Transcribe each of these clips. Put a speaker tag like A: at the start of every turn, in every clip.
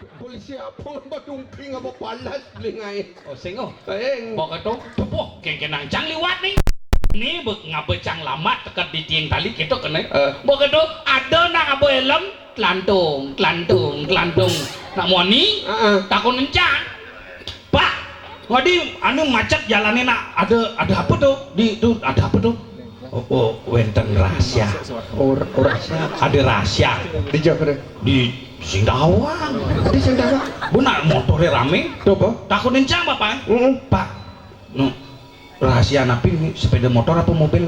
A: Polisi apa badungking apa balas blingai.
B: Oh sing oh.
A: Kaeng.
B: Bok ato tubuh kenang cang liwat nih. Ni bek ngabecang lama tekat di tiang tali kita kena. Bok ato ada nak abo helm kelantung. Nak moni takon encang. Pak, ngadi anu macet jalannya nak ada apa tuh? Di tuh ada apa tuh? Oh, wenten rahasia.
A: Oh, rahasia.
B: Ada rahasia.
A: Di Jakarta.
B: Di Singdawang.
A: Di Singdawang.
B: Benar motornya rame.
A: Coba.
B: Takut encang bapak. Pak, no rahasia napi ini sepeda motor apa mobil?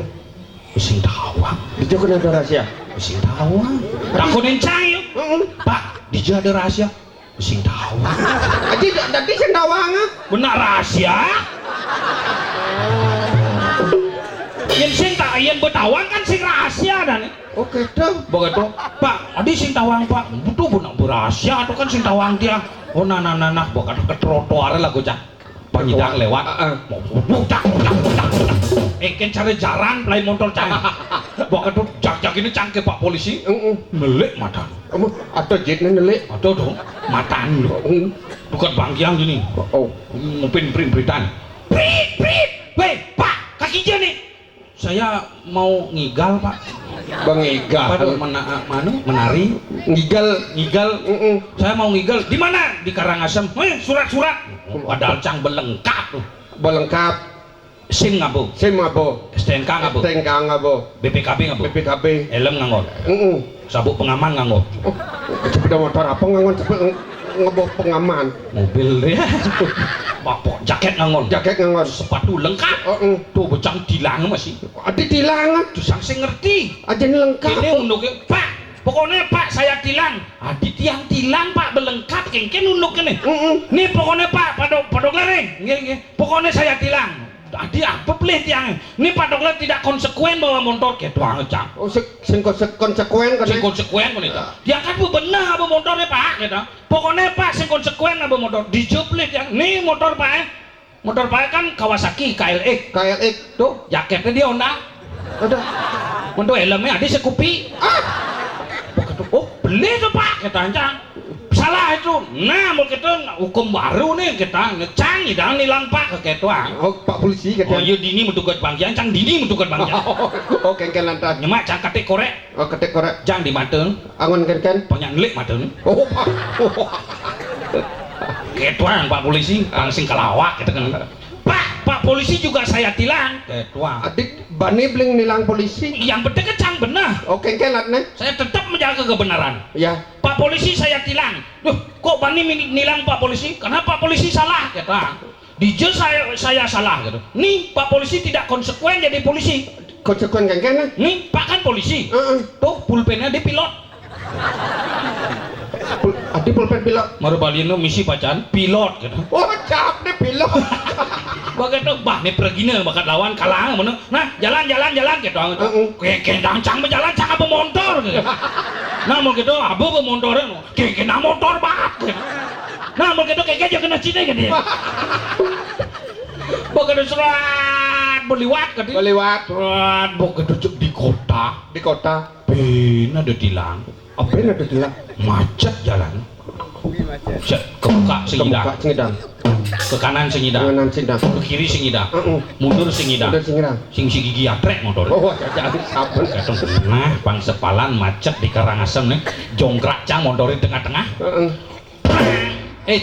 B: Singdawang.
A: Di Jakarta ada rahasia.
B: Singdawang. Takut encang yuk. Pak, di Jakarta ada rahasia. Singdawang.
A: Aji tadi Singdawang.
B: Benar rahasia. Yang sing tak yang betawang kan sing rahasia dan.
A: Oke dah.
B: Begitu. Pak, adi sing tawang Pak. Butuh benar berahasia atau kan sing tawang dia. Oh nah bukan ke trotoar lah gue cak. Penyidak lewat. Budak. Engken cari jaran play motor cak. Begitu jak ini cangke Pak polisi. Melek mata.
A: Kamu ada jetnya nelik.
B: Ada dong. Mataan lu. Bukan bangkiang gini.
A: Oh.
B: Ngupin beritan. Prit. Weh Pak, kaki je nih. Saya mau ngigal Pak.
A: Bang Igal.
B: Menari.
A: Ngigal.
B: Saya mau ngigal. Di mana? Di Karangasem. Surat. Padahal cang belengkap tuh.
A: Belengkap.
B: SIM ngabo. STNK ngabo. BPKB ngabo. Helm nganggo. Sabuk pengaman nganggo.
A: Sepeda motor apa ngangon ngebo pengaman.
B: Mobil ya. Bapak jaket ngangon. Sepatu lengkap. Tuh becang dilang masih.
A: Adi dilang.
B: Tuh sang sing ngerti.
A: Aja ini lengkap.
B: Ini unduk Pak. Pokoknya Pak saya tilang. Adi tiang tilang Pak belengkap kengken unduk ini. Nih pokoknya Pak padok lereng. Pokoknya saya tilang. Adi apa pelih tiang? Ini Pak Dokter tidak konsekuen bawa motor ke tuang cang.
A: Oh sing konsekuen kan?
B: Sing konsekuen kan itu. Dia kan benar apa motornya Pak gitu. Pokoknya Pak sing konsekuen apa motor. Dijuplit yang nih motor Pak. Motor Pak kan Kawasaki KLX. Tuh jaketnya dia Honda.
A: Ada.
B: Untuk helmnya ada sekupi. Oh beli tuh Pak kita cang. Salah itu. Nah mau kita hukum baru nih kita ngecang dan nilang Pak ke ketuang.
A: Oh Pak polisi kita.
B: Oh iya dini mentugat bangkian cang dini mentugat bangkian.
A: Oh kengken lantas.
B: Nyemak cang ketik korek.
A: Oh ketik korek.
B: Jang di mateng.
A: Angon kengken.
B: Penyanlik mateng.
A: Oh Pak.
B: Ketuang Pak polisi langsung kelawak kita kan. Pak polisi juga saya tilang. Ketuang.
A: Adik bani bling nilang polisi.
B: Yang penting kecang benar.
A: Oh kengken latne.
B: Saya tetap menjaga kebenaran.
A: Ya.
B: Pak polisi saya tilang. Duh, kok bani nilang Pak polisi? Karena Pak polisi salah kata. Dijel saya salah gitu. Nih Pak polisi tidak konsekuen jadi polisi.
A: Konsekuen kengken.
B: Nih Pak kan polisi. Tuh pulpennya di pilot.
A: Adi pulpen pilot.
B: Marubalino misi pacan pilot gitu.
A: Oh cap deh pilot.
B: Begitu bah nih pergi nih bakat lawan kalah mana. Nah jalan gitu. Kendang cang berjalan cang apa motor gitu. Nah mau gitu abu motornya kena motor banget. Nah mau gitu kayak aja kena cina gitu. Begitu surat berliwat gitu. Surat begitu di kota. Pena ada tilang.
A: Apa yang ada tilang?
B: Macet jalan. Kebuka sengidang. Ke kanan sengidang. Ke kiri sengidang. Mundur sengidang. Sing gigi atrek motor.
A: Oh jadi saben.
B: Nah bang sepalan macet di Karangasem nih. Jongkrak cang motorin tengah-tengah.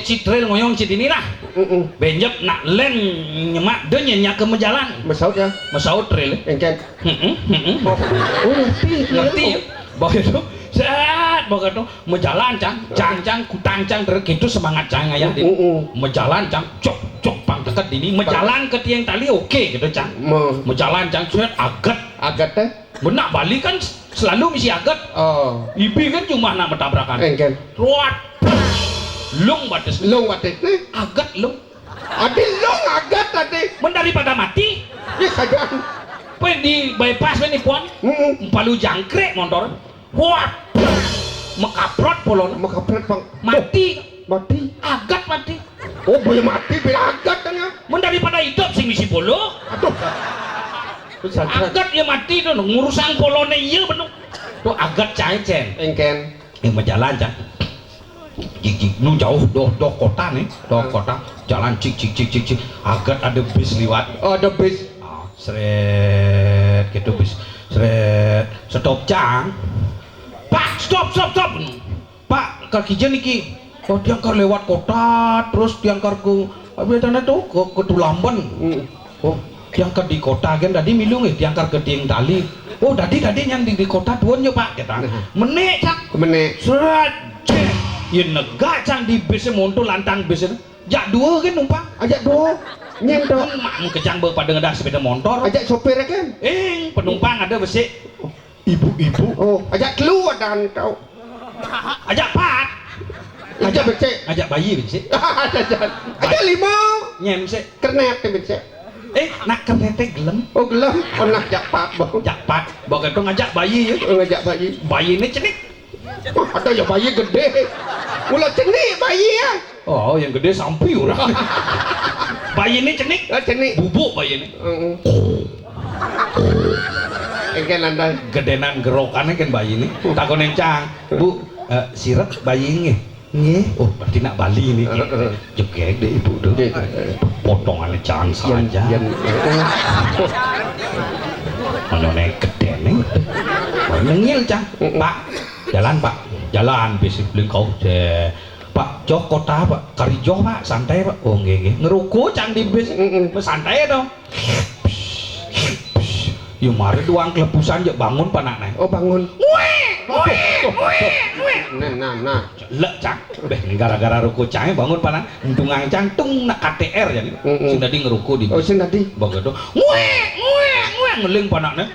B: Citril ngoyong cit ini lah. Benjep nak len nyemak dia nyenyak ke mejalan. Mesaut trail.
A: Engken.
B: Oh ngerti. Bawa itu set begitu menjalan cang kutang cang terus semangat cang ayah di menjalan cang cok pang dekat ini menjalan ke tiang tali oke gitu cang menjalan cang set agat teh benak Bali kan selalu misi agat ibi kan cuma nak bertabrakan
A: engken
B: ruat lung batis
A: nih
B: agat lung
A: adi lung agat tadi
B: daripada mati
A: ya saja
B: di bypass ini puan palu jangkrik motor wah mekaprot polon
A: bang
B: mati
A: agat
B: mati
A: oh boleh mati bila agat kan ya
B: daripada hidup sing misi polo
A: aduh
B: agat ya mati tuh ngurusang polone iya bener tuh agat cancen
A: engken
B: yang berjalan cang Gigi nu jauh doh kota nih, doh kota jalan cik agak ada bis lewat.
A: Oh, ada bis.
B: Seret gitu bis seret stop cang. Pak stop Pak kakijen niki oh diangkar lewat kota terus diangkar ke bedana tuh ke Tulamben. Oh diangkar di kota kan tadi milung diangkar ke Tiang Tali. Oh tadi yang di kota tuan yo Pak kita menek cang seret yen negak cang di bis monto lantang bis jak dua kan numpang
A: ajak dua nyentok
B: mak kejang pada ngedah sepeda motor
A: ajak sopir kan
B: penumpang ada besi ibu-ibu
A: oh ajak keluar dan kau
B: ajak Pak
A: ajak becek
B: ajak bayi besi
A: ajak lima
B: nyem sih
A: kernet becek
B: nak kernete gelem
A: oh gelem oh nak jak Pak
B: bawa itu ngajak bayi ya
A: ngajak bayi
B: ini cenik
A: ada ya bayi gede mula cenik bayi ya
B: oh yang gede sampai orang bayi ini cenik bubuk bayi ini
A: kan anda
B: gedenan gerokannya kan bayi ini takon encang bu sirap bayi nge oh berarti nak Bali ini jegek deh ibu tuh potongannya cang saja menonton gede nih ngil cang Pak jalan besi belengkau Pak jauh kota Pak Karijo Pak santai Pak oh nge ngeruku cang di bis santai dong yuk mari doang kelepusan ya bangun panaknya
A: oh bangun nah
B: lek cang beh gara-gara ruku cang bangun panak untungang cang tung nak KTR jadi sing tadi ngeruku di
A: oh sing tadi
B: begitu ngeling panaknya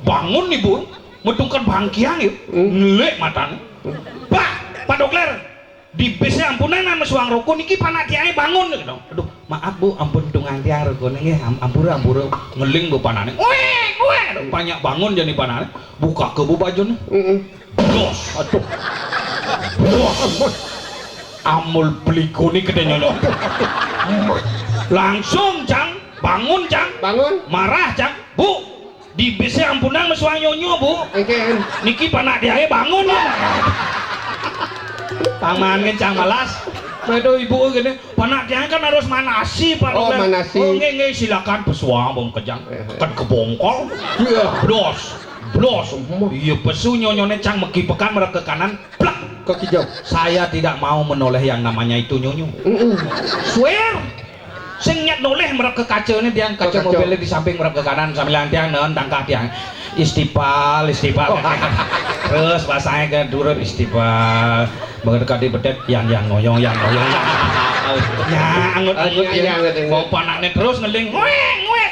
B: bangun nih bu metungkan bangkiang yuk ngelek matanya Pak Dokter di bisnya ampunan nama suang ruku niki panak tiangnya bangun gitu aduh maaf bu ampun tungang tiang ruku nih ampura ngeling bu panaknya banyak bangun jadi panaknya buka ke bu baju nih dos aduh amul peliku nih kedenya lo langsung cang bangun marah cang bu di bisnya ampunan mesuang nyonyo bu niki panak tiangnya bangun lah paman kencang malas bedo ibu gini panak tiang kan harus manasi Pak
A: oh manasi
B: oh nge silakan pesuang bom kejang kan kebongkol blos iya pesu nyonyone cang meki pekan merek ke kanan plak
A: ke kijau
B: saya tidak mau menoleh yang namanya itu nyonyo swear sing nyat noleh merek ke kaca ini tiang kaca mobilnya di samping merek ke kanan sambil tiang non tangkah tiang istighfar terus bahasanya kan durut istighfar berkati bedet yang ngoyong angut mau panaknya terus ngeling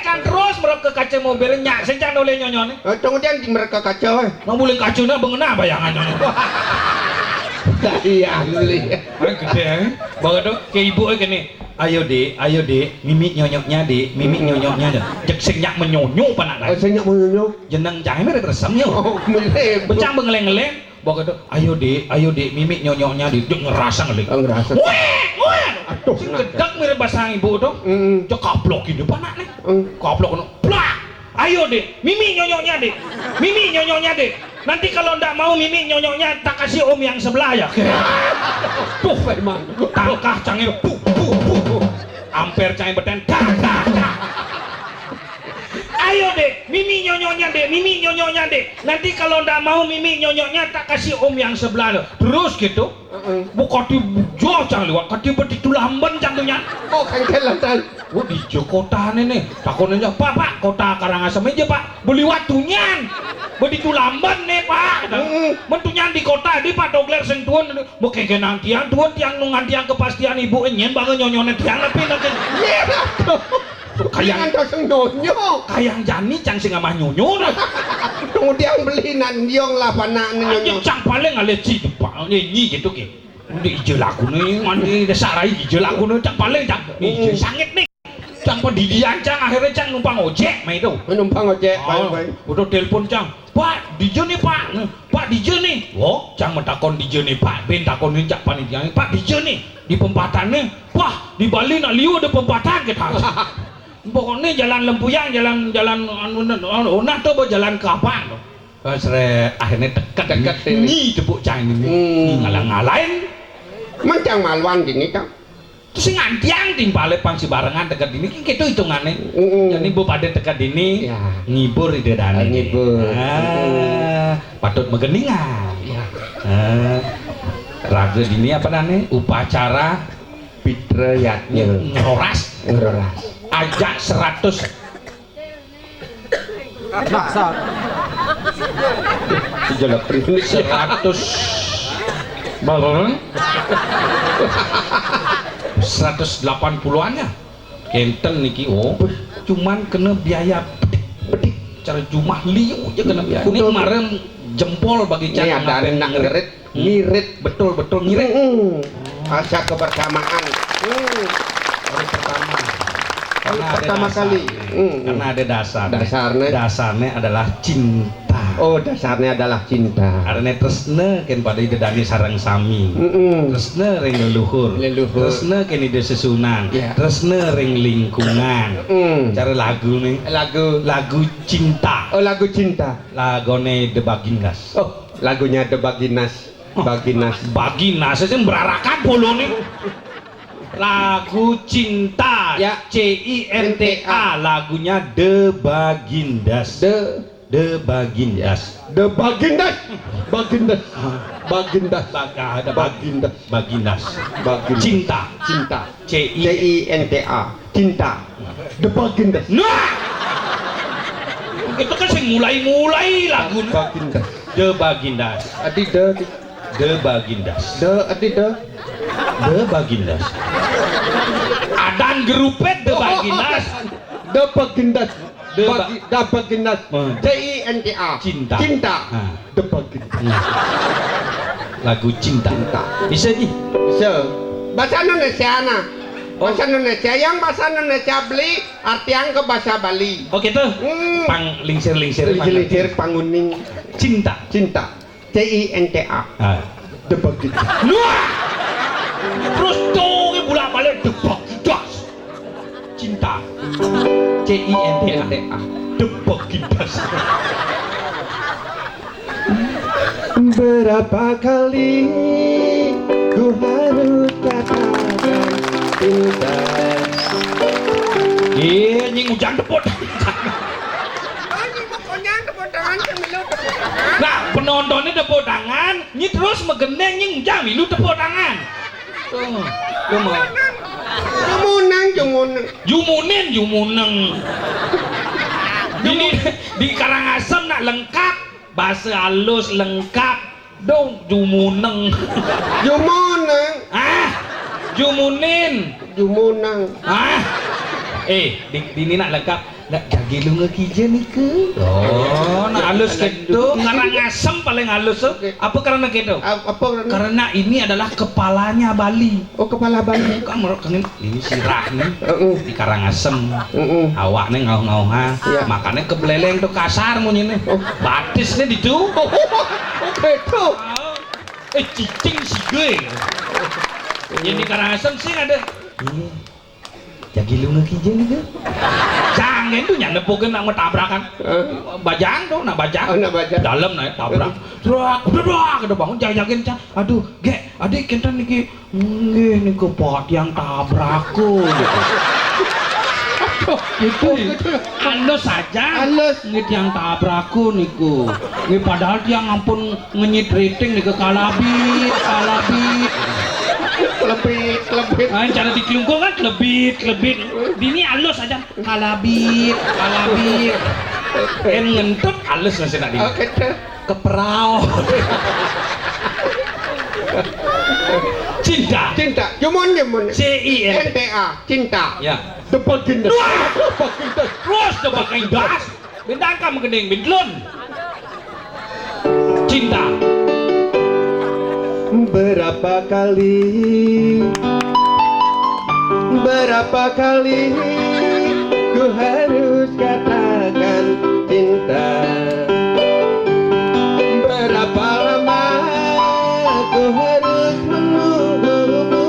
B: kan terus merek ke kaca mobilnya nyak sencang oleh nyonyone
A: kemudian merek ke kaca
B: mau boleh kacanya bengena bayangan nyonya
A: iya
B: gede banget tuh kayak ibu gini ayo dek mimik nyonyoknya cek sing nyak menyonyo panak
A: oh sing nyak menyonyo
B: jeneng cang mere resem yo
A: oh mirip
B: becang bengeleng-geleng bawa itu ayo dek mimik nyonyoknya di ngerasa ngeling
A: ngerasa
B: aduh sing gedek mirip bahasa ibu tuh cek kaplok ini panak nih kaplok no plak ayo dek mimik nyonyoknya dek nanti kalau ndak mau mimik nyonyoknya tak kasih om yang sebelah ya tuh memang tangkah cangnya amper cangnya beten ayo dek mimi nyonyoknya dek nanti kalau ndak mau mimi nyonyoknya tak kasih om yang sebelah terus gitu bukan di jauh cang lewat kati beti Tulamben cantunya
A: oh kengkelan cang
B: di kota nih takonnya pak kota Karangasem aja pak beli watunya beti Tulamben nih pak mentunyan di kota di Pak Dokter sing tuan mau kegenang tiang nungan tiang kepastian ibu enyen banget nyonyone tiang tapi nanti kayak kayang jani cang sing amah nyonyo
A: kemudian beli nandiong lah panak nyonyo
B: cang paling aleci pak nyi gitu ki di ijo laku nih mandi desarai ijo laku nih cang paling cang ijo sangit nih cang pendidian cang akhirnya cang numpang ojek mah itu
A: numpang ojek
B: udah telepon cang pak dijo nih pak dijo nih oh cang mentakon dijo nih pak ben takon nih cak panitia pak dijo nih di pempatan nih wah di Bali nak liu ada pempatan kita pokoknya jalan Lempuyang jalan nah tuh jalan ke apa akhirnya dekat nyi tepuk cang ini ngalang-ngalain
A: Mencang maluan gini kan.
B: Terus sing andiang timpale pang si barengan dekat dini ki kitu hitungane. Jadi bu pada dekat dini
A: ya.
B: Ngibur ide dane.
A: Ngibur.
B: Patut megeningan.
A: Ya.
B: Raga dini apa nane? Upacara
A: Pitrayatnya
B: ngeroras. Ajak 100
C: Maksud.
A: Jelek ini
B: 100 balon 180-annya kenten niki cuman kena biaya pedik cara jumlah liu aja kena biaya ini kemarin jempol bagi
A: ini ada nak ngirit
B: betul ngirit
A: asa kebersamaan
B: hari
A: pertama kali
B: karena ada dasarnya adalah cinta.
A: Dasarnya adalah cinta.
B: Karena tresna ken pada ide dani sarang sami. Tresna ring leluhur. Tresna ken ide sesunan. Tresna ring lingkungan. Cara lagu nih. Lagu cinta.
A: Lagu cinta.
B: Lagone The Bagindas.
A: Lagunya The Baginas.
B: Baginas aja berarakan bolo nih. Lagu cinta
A: ya.
B: CINTA lagunya The Bagindas. The Bagindas. Cinta.
A: CINTA. Cinta. The Bagindas.
B: Nah. Itu kan sing mulai lagu
A: Bagindas.
B: The Bagindas. The Bagindas. The Bagindas. Adan gerupet The Bagindas.
A: The Bagindas. CINTA.
B: Cinta.
A: The Bagindas.
B: Lagu cinta. Bisa nih.
A: Bisa. Bahasa Indonesia nah. Bahasa Indonesia yang bahasa Indonesia beli artian ke bahasa Bali.
B: Oh gitu. Pang lingsir
A: panguning.
B: Cinta.
A: CINTA. The Bagindas.
B: Wah. Terus tuh bolak-balik The Bagindas. Cinta. CINTA. The Bagindas.
A: Berapa kali ku harus katakan cinta.
B: Nying hujan tepuk. Nah, penontonnya tepuk tangan, nyi terus megeneng nying hujan milu tepuk tangan. Tuh, lu mau. Jumuneng. Ini di Karangasem nak lengkap, bahasa halus lengkap, dong jumuneng. Jumunin. Di ini nak lengkap. Nak jagi lu ngekija nih ke? Nak halus gitu. Karangasem paling halus tuh. Apa karena gitu? Karena ini adalah kepalanya Bali.
A: Kepala Bali.
B: Kan ini sirah nih di Karangasem. Awak nih ngau-ngauha. Makanya kebeleleng tuh kasar munyi nih. Batis nih itu.
A: Gitu.
B: Cicing sih gue. Jadi Karangasem sih ada. Jagi lu ngekija nih ke? Jangan tuh nyana pogen nak tabrakan. Bajang tuh, nak bajang. Dalam naik tabrak. Udah bangun jagain cah. Aduh, ge, adik kita niki, nih ke pot yang tabrakku. Gitu. Halus saja. Ngit yang tabrakku niku. Nih padahal dia ngampun ngenyit rating nih ke kalabit.
A: Lebih.
B: Cara dikelungkung kan lebih. Dini halus aja. Kalabit. Ngentut halus nasi nak dini. Keperau. Cinta.
A: Jumun.
B: CINTA.
A: Cinta.
B: Ya.
A: The Bagindas.
B: Terus The Bagindas. Bintang kamu gening bintlun. Cinta.
A: Berapa kali ku harus katakan cinta. Berapa lama ku harus menunggumu.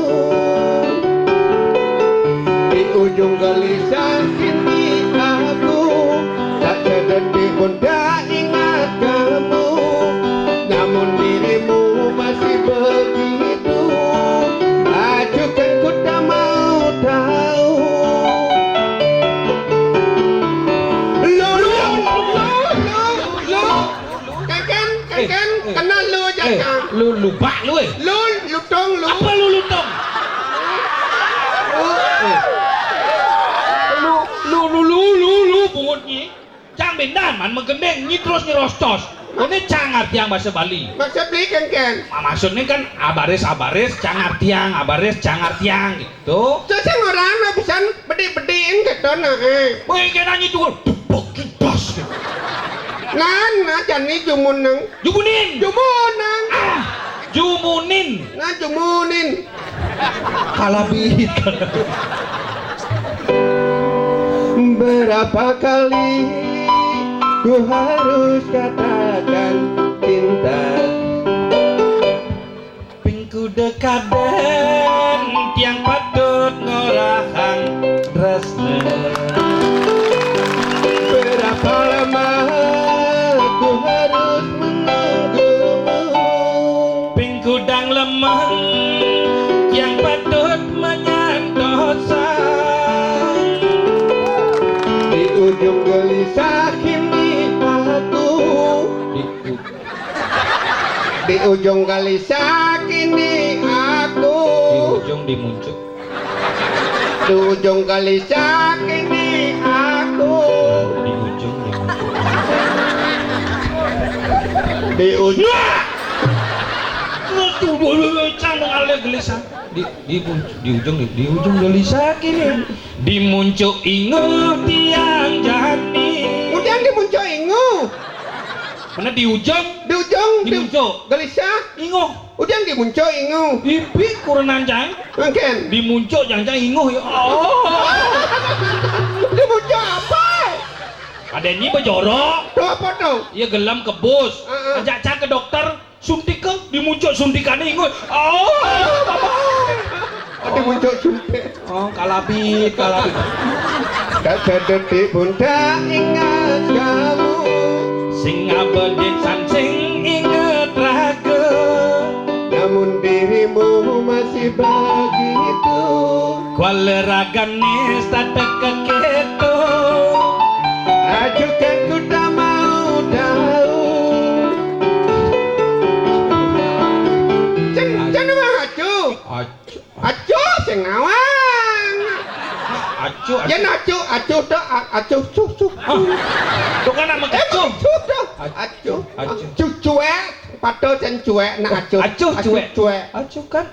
A: Di ujung gelisah kini aku tak sedih pun tak ingat kamu. Namun dirimu masih begitu
B: Bak lu eh.
A: Lutong lu.
B: Apa lu lutong? Lu pungutnya. Cang bendan man menggendeng nyitros nyerostos. Ini cang artiang bahasa Bali.
A: Maksud beli kan.
B: Maksudnya kan abaris cang artiang gitu.
A: Terus yang orang mah bisa bedi-bediin gitu nah.
B: Woi kena nyitu debok kipas.
A: Nah jani jumunin.
B: Jumunin.
A: Nah jumunin.
B: Kalabit.
A: Berapa kali ku harus katakan cinta.
B: Pingku dekaden tiang patut ngorahang tresna.
A: Berapa lama ku harus menunggumu.
B: Pingku dang lemah yang patut menyantosa.
A: Di ujung gelisah kini aku. Di ujung gelisah kini aku.
B: Di ujung dimuncul.
A: Di ujung gelisah kini aku.
B: Di ujung dimuncul.
A: Di ujung.
B: Cang mengalir gelisah. Di ujung gelisah kini. Dimuncul ingu tiang jani.
A: Kemudian dimuncul ingu.
B: Mana di ujung? Dimuncul.
A: Gelisah.
B: Ingu.
A: Udah dimuncul ingu.
B: Ipi kurenan cang.
A: Mungkin.
B: Dimuncul jang ingu ya.
A: Dimuncul apa?
B: Ada ini bejorok.
A: Tuh apa tuh?
B: Iya gelam ke bus. Ajak cang ke dokter. Suntik ke dimuncul suntikannya ingu.
A: Dimuncul suntik.
B: Kalabit.
A: Tak sedetik pun tak ingat kamu.
B: Sing abedit sing inget raga.
A: Namun dirimu masih begitu.
B: Kuala ragane statek keketo.
A: Ajukan ku tak mau tahu. Jangan mah acu sing ngawang. Yen acu tok acu cucu.
B: Tuh kan nama kecu.
A: Acu cuek padha jan cuek nak acu.
B: Acu cuek. Acu kan.